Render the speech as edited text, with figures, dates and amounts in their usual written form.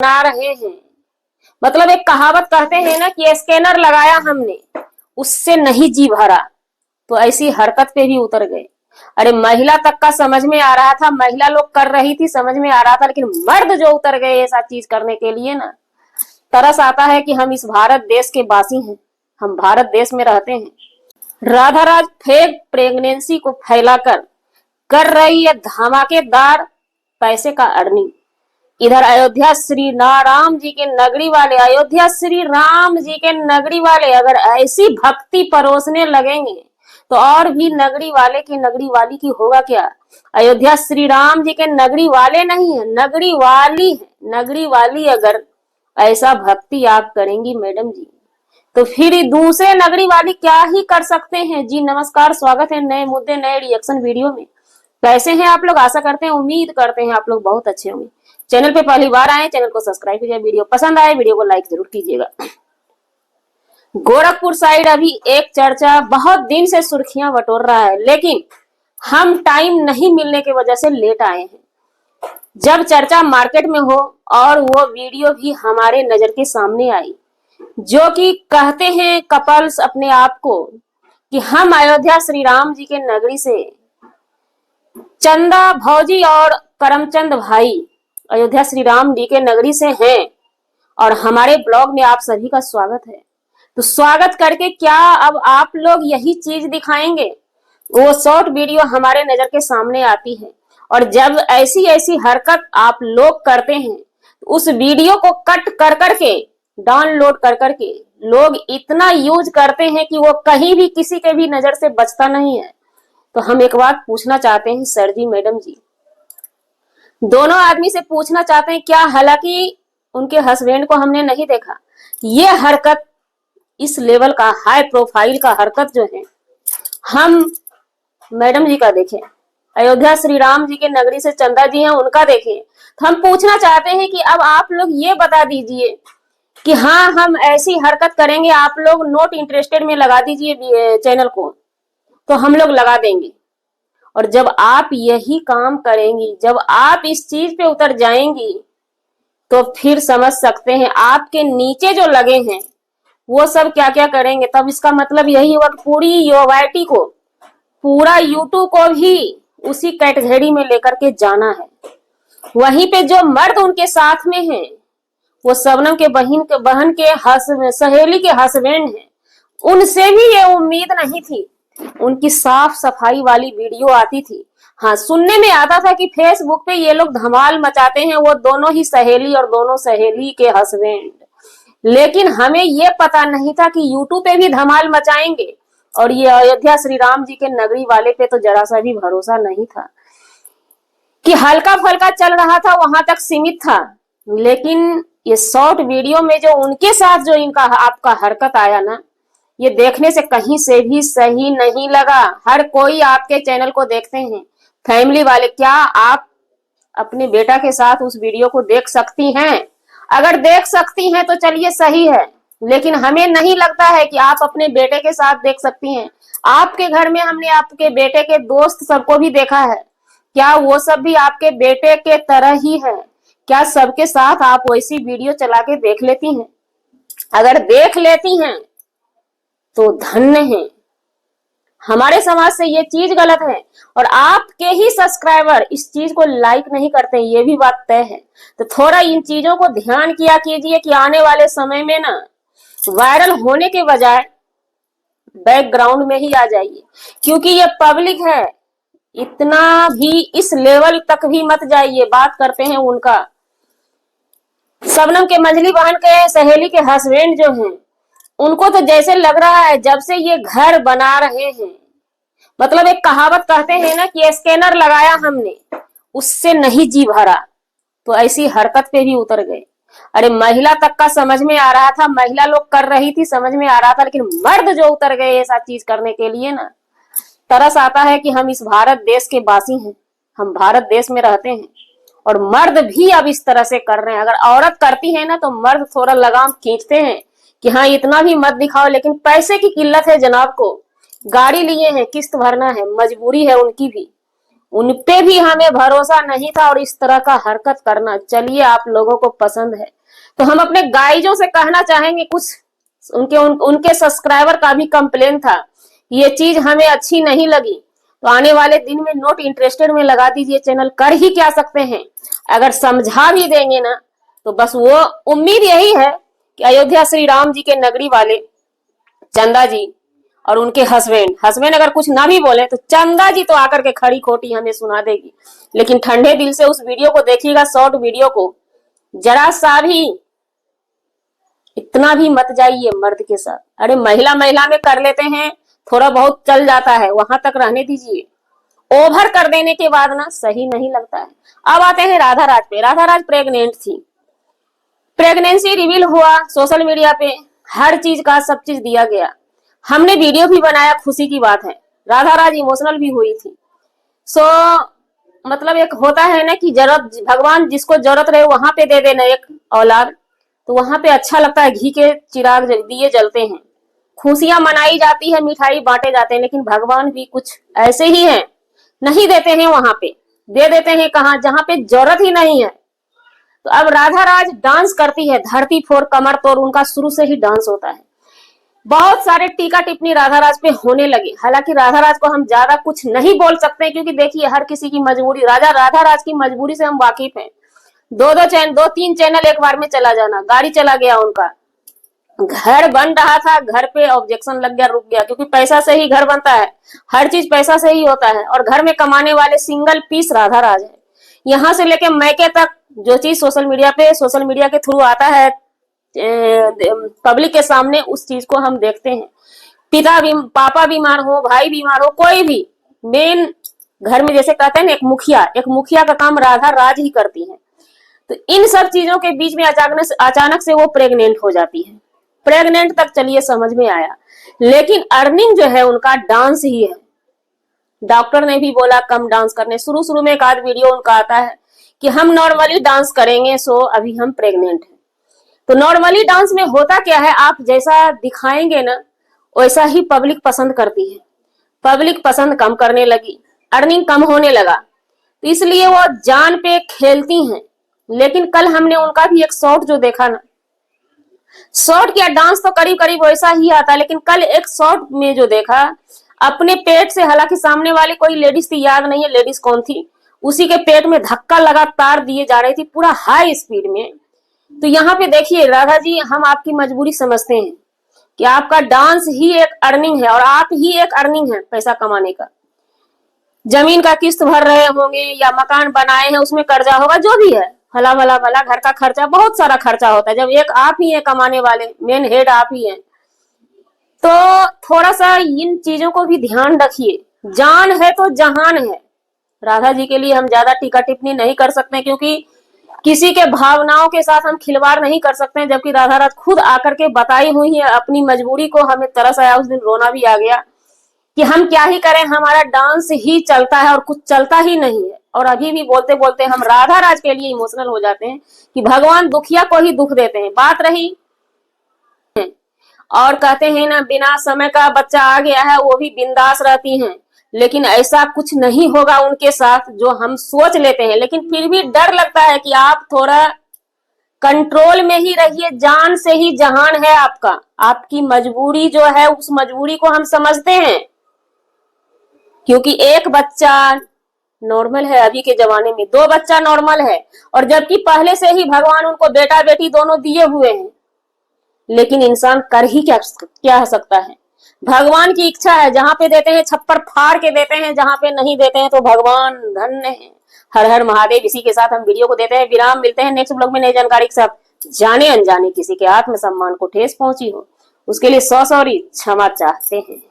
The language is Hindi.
बना रहे हैं। मतलब एक कहावत कहते हैं ना कि स्कैनर लगाया हमने, उससे नहीं जी भरा, तो ऐसी हरकत पे भी उतर गए। अरे महिला तक का समझ में आ रहा था, महिला लोग कर रही थी समझ में आ रहा था, लेकिन मर्द जो उतर गए ऐसा चीज करने के लिए ना, तरस आता है कि हम इस भारत देश के वासी हैं, हम भारत देश में रहते हैं। राधाराज फेक प्रेगनेंसी को फैलाकर कर रही है धमाकेदार पैसे का अर्निंग। इधर अयोध्या श्री राम जी के नगरी वाले, अयोध्या श्री राम जी के नगरी वाले अगर ऐसी भक्ति परोसने लगेंगे तो और भी नगरी वाले की नगरी वाली की होगा क्या। अयोध्या श्री राम जी के नगरी वाले नहीं है, नगरी वाली है। नगरी वाली अगर ऐसा भक्ति आप करेंगी मैडम जी, तो फिर दूसरे नगरी वाली क्या ही कर सकते हैं। जी नमस्कार, स्वागत है नए मुद्दे नए रिएक्शन वीडियो में। कैसे हैं आप लोग? आशा करते हैं, उम्मीद करते हैं आप लोग बहुत अच्छे होंगे। चैनल पे पहली बार आए, चैनल को सब्सक्राइब कीजिए, वीडियो पसंद आए वीडियो को लाइक जरूर कीजिएगा। गोरखपुर साइड अभी एक चर्चा बहुत दिन से सुर्खियां बटोर रहा है, लेकिन हम टाइम नहीं मिलने की वजह से लेट आए हैं। जब चर्चा मार्केट में हो और वो वीडियो भी हमारे नजर के सामने आई, जो कि कहते हैं कपल्स अपने आप को कि हम अयोध्या श्री राम जी के नगरी से चंदा भौजी और करमचंद भाई अयोध्या श्री राम जी के नगरी से हैं और हमारे ब्लॉग में आप सभी का स्वागत है। तो स्वागत करके क्या अब आप लोग यही चीज दिखाएंगे? वो शॉर्ट वीडियो हमारे नजर के सामने आती है और जब ऐसी ऐसी हरकत आप लोग करते हैं तो उस वीडियो को कट कर करके डाउनलोड कर करके लोग इतना यूज करते हैं कि वो कहीं भी किसी के भी नजर से बचता नहीं है। तो हम एक बात पूछना चाहते हैं सर जी, मैडम जी, दोनों आदमी से पूछना चाहते हैं, क्या हालांकि उनके हस्बैंड को हमने नहीं देखा, ये हरकत इस लेवल का हाई प्रोफाइल का हरकत जो है हम मैडम जी का देखें, अयोध्या श्री राम जी के नगरी से चंदा जी हैं उनका देखें, तो हम पूछना चाहते हैं कि अब आप लोग ये बता दीजिए कि हाँ हम ऐसी हरकत करेंगे, आप लोग नॉट इंटरेस्टेड में लगा दीजिए चैनल को, तो हम लोग लगा देंगे। और जब आप यही काम करेंगी, जब आप इस चीज पे उतर जाएंगी, तो फिर समझ सकते हैं आपके नीचे जो लगे हैं वो सब क्या क्या करेंगे। तब इसका मतलब यही हुआ कि पूरी यूवाइटी को, पूरा यूट्यूब को भी उसी कैटेगरी में लेकर के जाना है। वहीं पे जो मर्द उनके साथ में हैं वो शबनम के बहन के सहेली के हस्बैंड हैं, उनसे भी ये उम्मीद नहीं थी। उनकी साफ सफाई वाली वीडियो आती थी, हाँ सुनने में आता था कि फेसबुक पे ये लोग धमाल मचाते हैं, वो दोनों ही सहेली और दोनों सहेली के हस्बैंड, लेकिन हमें ये पता नहीं था कि यूट्यूब पे भी धमाल मचाएंगे। और ये अयोध्या श्री राम जी के नगरी वाले पे तो जरा सा भी भरोसा नहीं था, कि हल्का फल्का चल रहा था वहां तक सीमित था। लेकिन ये शॉर्ट वीडियो में जो उनके साथ जो इनका आपका हरकत आया ना, ये देखने से कहीं से भी सही नहीं लगा। हर कोई आपके चैनल को देखते हैं, फैमिली वाले, क्या आप अपने बेटा के साथ उस वीडियो को देख सकती हैं? अगर देख सकती हैं तो चलिए सही है, लेकिन हमें नहीं लगता है कि आप अपने बेटे के साथ देख सकती हैं। आपके घर में हमने आपके बेटे के दोस्त सबको भी देखा है, क्या वो सब भी आपके बेटे के तरह ही है? क्या सबके साथ आप वैसी वीडियो चला के देख लेती हैं? अगर देख लेती हैं तो धन्य है। हमारे समाज से ये चीज गलत है और आपके ही सब्सक्राइबर इस चीज को लाइक नहीं करते, ये भी बात तय है। तो थोड़ा इन चीजों को ध्यान किया कीजिए कि आने वाले समय में ना वायरल होने के बजाय बैकग्राउंड में ही आ जाइए, क्योंकि ये पब्लिक है। इतना भी इस लेवल तक भी मत जाइए। बात करते हैं उनका, शबनम के मंझली बहन के सहेली के हस्बैंड जो हैं, उनको तो जैसे लग रहा है जब से ये घर बना रहे हैं, मतलब एक कहावत कहते हैं ना कि स्कैनर लगाया हमने, उससे नहीं जी भरा, तो ऐसी हरकत पे भी उतर गए। अरे महिला तक का समझ में आ रहा था, महिला लोग कर रही थी समझ में आ रहा था, लेकिन मर्द जो उतर गए ऐसा चीज करने के लिए ना, तरस आता है कि हम इस भारत देश के वासी हैं, हम भारत देश में रहते हैं। और मर्द भी अब इस तरह से कर रहे हैं। अगर औरत करती है ना तो मर्द थोड़ा लगाम खींचते हैं कि हाँ इतना भी मत दिखाओ, लेकिन पैसे की किल्लत है जनाब को, गाड़ी लिए हैं, किस्त भरना है, मजबूरी है उनकी भी। उन पे भी हमें भरोसा नहीं था, और इस तरह का हरकत करना, चलिए आप लोगों को पसंद है तो हम अपने गाइजों से कहना चाहेंगे, कुछ उनके सब्सक्राइबर का भी कंप्लेन था, ये चीज हमें अच्छी नहीं लगी, तो आने वाले दिन में नॉट इंटरेस्टेड में लगा दीजिए चैनल। कर ही क्या सकते हैं, अगर समझा भी देंगे ना तो बस वो उम्मीद यही है कि अयोध्या श्री राम जी के नगरी वाले चंदा जी और उनके हस्बैंड अगर कुछ ना भी बोले तो चंदा जी तो आकर के खड़ी खोटी हमें सुना देगी। लेकिन ठंडे दिल से उस वीडियो को देखिएगा, शॉर्ट वीडियो को, जरा सा भी इतना भी मत जाइए मर्द के साथ। अरे महिला महिला में कर लेते हैं, थोड़ा बहुत चल जाता है, वहां तक रहने दीजिए। ओवर कर देने के बाद ना सही नहीं लगता है। अब आते हैं राधा राज पे। राधा राज प्रेग्नेंट थी, प्रेगनेंसी रिवील हुआ सोशल मीडिया पे, हर चीज का सब चीज दिया गया, हमने वीडियो भी बनाया, खुशी की बात है। राधा राज इमोशनल भी हुई थी। सो मतलब एक होता है ना कि जरूरत, भगवान जिसको जरूरत रहे वहां पे दे देना एक औलाद, तो वहां पे अच्छा लगता है, घी के चिराग दिए जलते हैं, खुशियां मनाई जाती है, मिठाई बांटे जाते हैं। लेकिन भगवान भी कुछ ऐसे ही हैं, नहीं देते हैं वहां पे, दे देते हैं कहां, जहां पे जरूरत ही नहीं है। तो अब राधा राज डांस करती है, धरती फोड़ कमर तोड़, उनका शुरू से ही डांस होता है। बहुत सारे टीका टिप्पणी राधा राज पे होने लगे। हालांकि राधा राज को हम ज्यादा कुछ नहीं बोल सकते, क्योंकि देखिए हर किसी की मजबूरी, राधा राज की मजबूरी से हम वाकिफ हैं। दो तीन चैनल एक बार में चला जाना, गाड़ी चला गया उनका, घर बन रहा था, घर पे ऑब्जेक्शन लग गया, रुक गया, क्योंकि पैसा से ही घर बनता है, हर चीज पैसा से ही होता है, और घर में कमाने वाले सिंगल पीस राधा राज है। यहाँ से लेके मैके तक जो चीज सोशल मीडिया के थ्रू आता है पब्लिक के सामने, उस चीज को हम देखते हैं। पापा बीमार हो, भाई बीमार हो, कोई भी मेन घर में, जैसे कहते हैं ना एक मुखिया का काम राधा राज ही करती है। तो इन सब चीजों के बीच में अचानक से वो प्रेग्नेंट हो जाती है। प्रेग्नेंट तक चलिए समझ में आया, लेकिन अर्निंग जो है उनका डांस ही है। डॉक्टर ने भी बोला कम डांस करने, शुरू में एक आध वीडियो उनका आता है कि हम नॉर्मली डांस करेंगे, सो अभी हम प्रेग्नेंट हैं। तो नॉर्मली डांस में होता क्या है, आप जैसा दिखाएंगे ना वैसा ही पब्लिक पसंद करती है। पब्लिक पसंद कम करने लगी, अर्निंग कम होने लगा, तो इसलिए वो जान पे खेलती हैं। लेकिन कल हमने उनका भी एक शॉर्ट जो देखा ना, शॉर्ट क्या डांस तो करीब करीब वैसा ही आता, लेकिन कल एक शॉर्ट में जो देखा, अपने पेट से, हालांकि सामने वाली कोई लेडीज थी, याद नहीं है लेडीज कौन थी, उसी के पेट में धक्का लगातार दिए जा रही थी पूरा हाई स्पीड में। तो यहाँ पे देखिए राधा जी, हम आपकी मजबूरी समझते हैं कि आपका डांस ही एक अर्निंग है, और आप ही एक अर्निंग है पैसा कमाने का। जमीन का किस्त भर रहे होंगे या मकान बनाए हैं, उसमें कर्जा होगा, जो भी है, भला भला भला, घर का खर्चा, बहुत सारा खर्चा होता है। जब एक आप ही है कमाने वाले, मेन हेड आप ही हैं, तो थोड़ा सा इन चीजों को भी ध्यान रखिए। जान है तो जहान है। राधा जी के लिए हम ज्यादा टीका टिप्पणी नहीं कर सकते, क्योंकि किसी के भावनाओं के साथ हम खिलवाड़ नहीं कर सकते हैं। जबकि राधा राज खुद आकर के बताई हुई है अपनी मजबूरी को, हमें तरस आया, उस दिन रोना भी आ गया कि हम क्या ही करें, हमारा डांस ही चलता है और कुछ चलता ही नहीं है। और अभी भी बोलते बोलते हम राधा राज के लिए इमोशनल हो जाते हैं कि भगवान दुखिया को ही दुख देते हैं। बात रही और कहते हैं ना, बिना समय का बच्चा आ गया है, वो भी बिंदास रहती हैं, लेकिन ऐसा कुछ नहीं होगा उनके साथ जो हम सोच लेते हैं। लेकिन फिर भी डर लगता है कि आप थोड़ा कंट्रोल में ही रहिए, जान से ही जहान है आपका। आपकी मजबूरी जो है, उस मजबूरी को हम समझते हैं, क्योंकि एक बच्चा नॉर्मल है अभी के जमाने में, 2 बच्चा नॉर्मल है, और जबकि पहले से ही भगवान उनको बेटा बेटी दोनों दिए हुए हैं। लेकिन इंसान कर ही क्या सकता है, भगवान की इच्छा है, जहां पे देते हैं छप्पर फाड़ के देते हैं, जहां पे नहीं देते हैं तो भगवान धन्य है। हर हर महादेव। इसी के साथ हम वीडियो को देते हैं विराम, मिलते हैं नेक्स्ट ब्लॉग में नई जानकारी के साथ। जाने अनजाने किसी के आत्मसम्मान को ठेस पहुंची हो उसके लिए 100 सॉरी क्षमा चाहते हैं।